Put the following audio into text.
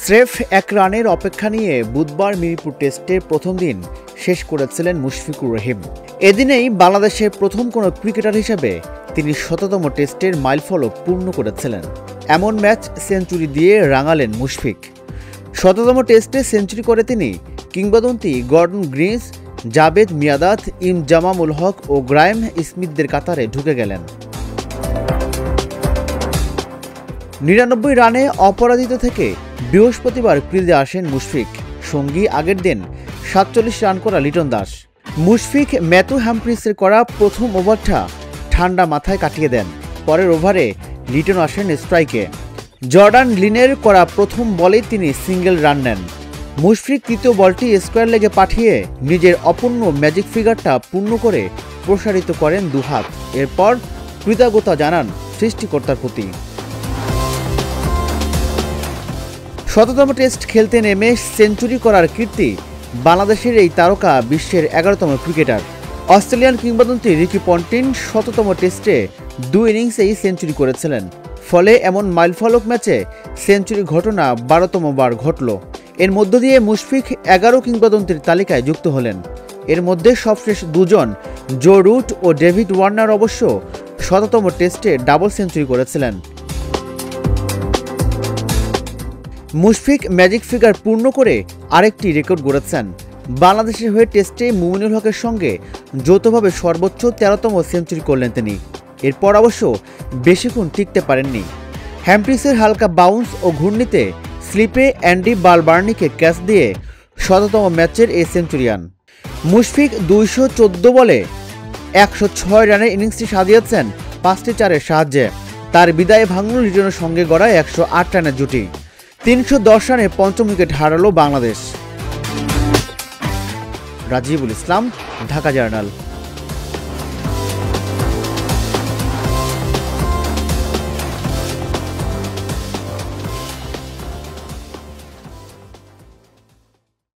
স্রেফ এক রানের অপেক্ষা নিয়ে বুধবার মিরপুর টেস্টের প্রথম দিন শেষ করেছিলেন মুশফিকুর রহিম। এদিনেই বাংলাদেশের প্রথম কোনো ক্রিকেটার হিসেবে তিনি ১০০তম টেস্টের মাইলফলক পূর্ণ করেছিলেন। এমন ম্যাচ সেঞ্চুরি দিয়ে রাঙালেন মুশফিক। ১০০তম টেস্টে সেঞ্চুরি করে তিনি কিংবদন্তি গর্ডন গ্রিন্স, জাভেদ মিয়াঁদাদ, ইনজামামুল হক ও গ্রায়েম স্মিথদের কাতারে ঢুকে গেলেন। ৯৯ রানে অপরাজিত থেকে বৃহস্পতিবার ক্রিজে আসেন মুশফিক। সঙ্গী আগের দিন ৪৭ রান করা লিটন দাস। মুশফিক ম্যাথু হ্যাম্প্রিসের করা প্রথম ওভারটা ঠান্ডা মাথায় কাটিয়ে দেন। পরের ওভারে লিটন আসেন স্ট্রাইকে। জর্ডান লিনের করা প্রথম বলেই তিনি সিঙ্গেল রান নেন। মুশফিক তৃতীয় বলটি স্কোয়ার লেগে পাঠিয়ে নিজের অপূর্ণ ম্যাজিক ফিগারটা পূর্ণ করে প্রসারিত করেন দুহাত। এরপর কৃতজ্ঞতা জানান সৃষ্টিকর্তার প্রতি। ১০০তম টেস্ট খেলতে নেমে সেঞ্চুরি করার কীর্তি বাংলাদেশের এই তারকা বিশ্বের ১১তম ক্রিকেটার। অস্ট্রেলিয়ান কিংবদন্তি রিকি পন্টিং ১০০তম টেস্টে ২ ইনিংসেই সেঞ্চুরি করেছিলেন। ফলে এমন মাইলফলক ম্যাচে সেঞ্চুরি ঘটনা ১২তম বার ঘটল। এর মধ্য দিয়ে মুশফিক ১১ কিংবদন্তির তালিকায় যুক্ত হলেন। এর মধ্যে সবশেষ দুজন জো রুট ও ডেভিড ওয়ার্নার অবশ্য ১০০তম টেস্টে ডাবল সেঞ্চুরি করেছিলেন। মুশফিক ম্যাজিক ফিগার পূর্ণ করে আরেকটি রেকর্ড গড়েছেন। বাংলাদেশের হয়ে টেস্টে মুমিনুল হকের সঙ্গে যৌথভাবে সর্বোচ্চ ১৩তম সেঞ্চুরি করলেন তিনি। এরপর অবশ্য বেশিক্ষণ টিকতে পারেননি। হ্যাম্প্রিসের হালকা বাউন্স ও ঘূর্ণিতে স্লিপে অ্যান্ডি বালবার্নিকে ক্যাচ দিয়ে ১০০তম ম্যাচের এই সেঞ্চুরিয়ান। মুশফিক ২১৪ বলে ১০৬ রানের ইনিংসটি সাজিয়েছেন ৫টি চারের সাহায্যে। তার বিদায়ে ভাঙল লিটনের সঙ্গে গড়া ১০৮ রানের জুটি। ৩১০ রানে পঞ্চম উইকেট হারালো বাংলাদেশ। রাজিবুল ইসলাম, ঢাকা জার্নাল।